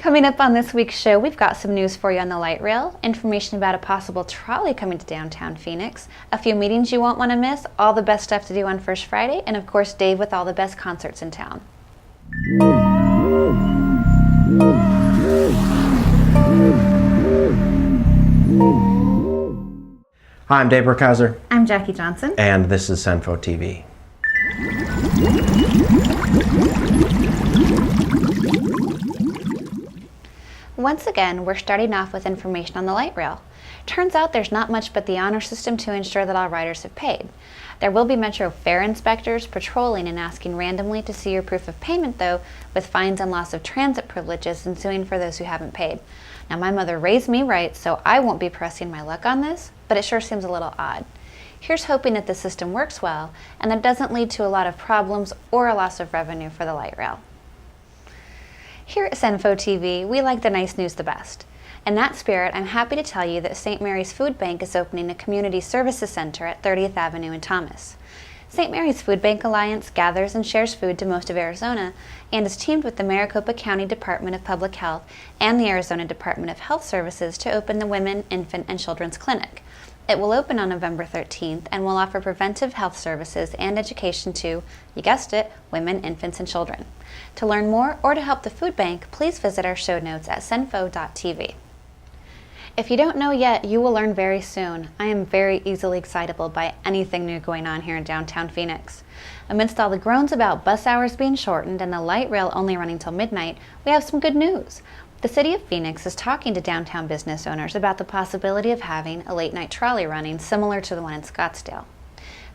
Coming up on this week's show, we've got some news for you on the light rail, information about a possible trolley coming to downtown Phoenix, a few meetings you won't want to miss, all the best stuff to do on First Friday, and of course Dave with all the best concerts in town. Hi, I'm Dave Burkhauser. I'm Jackie Johnson. And this is CenPho TV. Once again, we're starting off with information on the light rail. Turns out there's not much but the honor system to ensure that all riders have paid. There will be Metro fare inspectors patrolling and asking randomly to see your proof of payment, though, with fines and loss of transit privileges ensuing for those who haven't paid. Now, my mother raised me right, so I won't be pressing my luck on this, but it sure seems a little odd. Here's hoping that the system works well and that it doesn't lead to a lot of problems or a loss of revenue for the light rail. Here at CenPho TV, we like the nice news the best. In that spirit, I'm happy to tell you that St. Mary's Food Bank is opening a community services center at 30th Avenue in Thomas. St. Mary's Food Bank Alliance gathers and shares food to most of Arizona and is teamed with the Maricopa County Department of Public Health and the Arizona Department of Health Services to open the Women, Infant, and Children's Clinic. It will open on November 13th and will offer preventive health services and education to, you guessed it, women, infants, and children. To learn more or to help the food bank, please visit our show notes at CenPho.tv. If you don't know yet, you will learn very soon. I am very easily excitable by anything new going on here in downtown Phoenix. Amidst all the groans about bus hours being shortened and the light rail only running till midnight, we have some good news. The City of Phoenix is talking to downtown business owners about the possibility of having a late-night trolley running similar to the one in Scottsdale.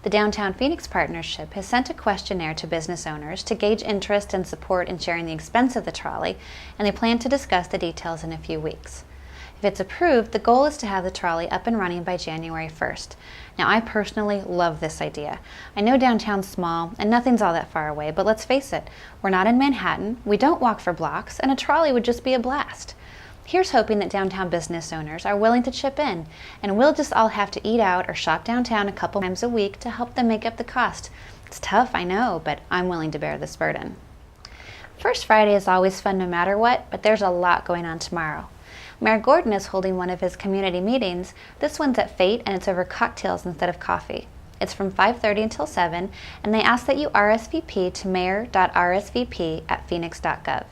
The Downtown Phoenix Partnership has sent a questionnaire to business owners to gauge interest and support in sharing the expense of the trolley, and they plan to discuss the details in a few weeks. If it's approved, the goal is to have the trolley up and running by January 1st. Now, I personally love this idea. I know downtown's small and nothing's all that far away, but let's face it, we're not in Manhattan, we don't walk for blocks, and a trolley would just be a blast. Here's hoping that downtown business owners are willing to chip in, and we'll just all have to eat out or shop downtown a couple times a week to help them make up the cost. It's tough, I know, but I'm willing to bear this burden. First Friday is always fun no matter what, but there's a lot going on tomorrow. Mayor Gordon is holding one of his community meetings. This one's at Fate, and it's over cocktails instead of coffee. It's from 5:30 until 7, and they ask that you RSVP to mayor.rsvp@phoenix.gov.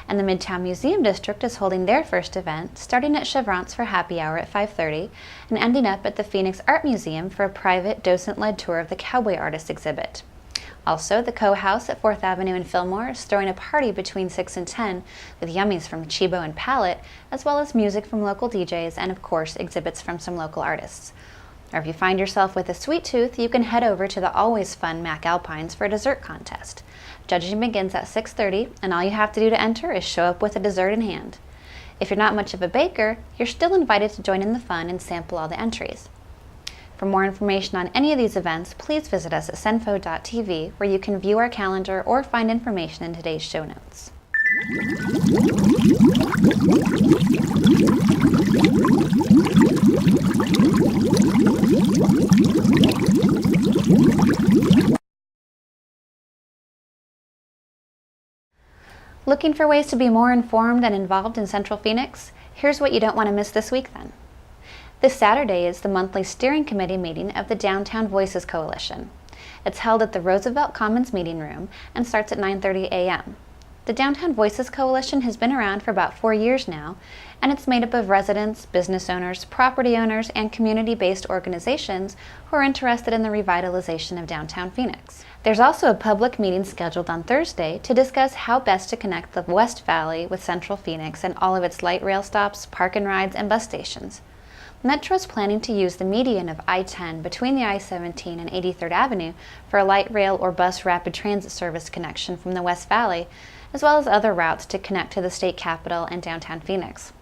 And the Midtown Museum District is holding their first event, starting at Chevron's for happy hour at 5:30, and ending up at the Phoenix Art Museum for a private docent-led tour of the Cowboy Artist exhibit. Also, the Co House at 4th Avenue in Fillmore is throwing a party between 6 and 10 with yummies from Chibo and Palette, as well as music from local DJs and, of course, exhibits from some local artists. Or if you find yourself with a sweet tooth, you can head over to the always fun Mac Alpines for a dessert contest. Judging begins at 6:30, and all you have to do to enter is show up with a dessert in hand. If you're not much of a baker, you're still invited to join in the fun and sample all the entries. For more information on any of these events, please visit us at CenPho.tv, where you can view our calendar or find information in today's show notes. Looking for ways to be more informed and involved in Central Phoenix? Here's what you don't want to miss this week then. This Saturday is the monthly steering committee meeting of the Downtown Voices Coalition. It's held at the Roosevelt Commons Meeting Room and starts at 9:30 a.m. The Downtown Voices Coalition has been around for about 4 years now, and it's made up of residents, business owners, property owners, and community-based organizations who are interested in the revitalization of downtown Phoenix. There's also a public meeting scheduled on Thursday to discuss how best to connect the West Valley with Central Phoenix and all of its light rail stops, park and rides, and bus stations. Metro is planning to use the median of I-10 between the I-17 and 83rd Avenue for a light rail or bus rapid transit service connection from the West Valley, as well as other routes to connect to the state capitol and downtown Phoenix.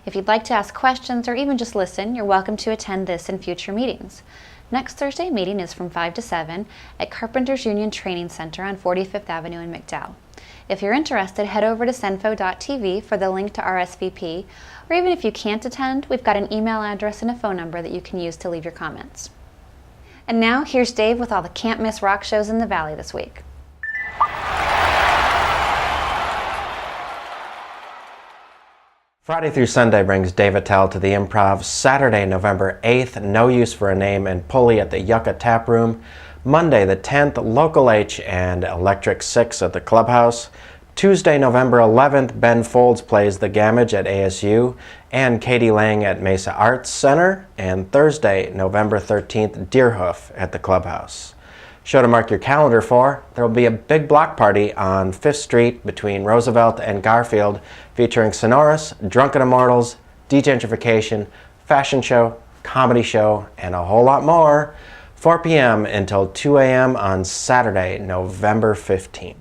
If you'd like to ask questions or even just listen, you're welcome to attend this and future meetings. Next Thursday meeting is from 5 to 7 at Carpenters Union Training Center on 45th Avenue in McDowell. If you're interested, head over to CenPho.tv for the link to RSVP, or even if you can't attend, we've got an email address and a phone number that you can use to leave your comments. And now, here's Dave with all the can't-miss rock shows in the Valley this week. Friday through Sunday brings Dave Attell to the Improv. Saturday, November 8th, No Use for a Name and Pulley at the Yucca Tap Room. Monday the 10th, Local H and Electric 6 at the Clubhouse. Tuesday, November 11th, Ben Folds plays The Gamage at ASU and Katie Lang at Mesa Arts Center. And Thursday, November 13th, Deerhoof at the Clubhouse. Show to mark your calendar for: there will be a big block party on 5th Street between Roosevelt and Garfield featuring Sonorous, Drunken Immortals, Degentrification, fashion show, comedy show, and a whole lot more. 4 p.m. until 2 a.m. on Saturday, November 15th.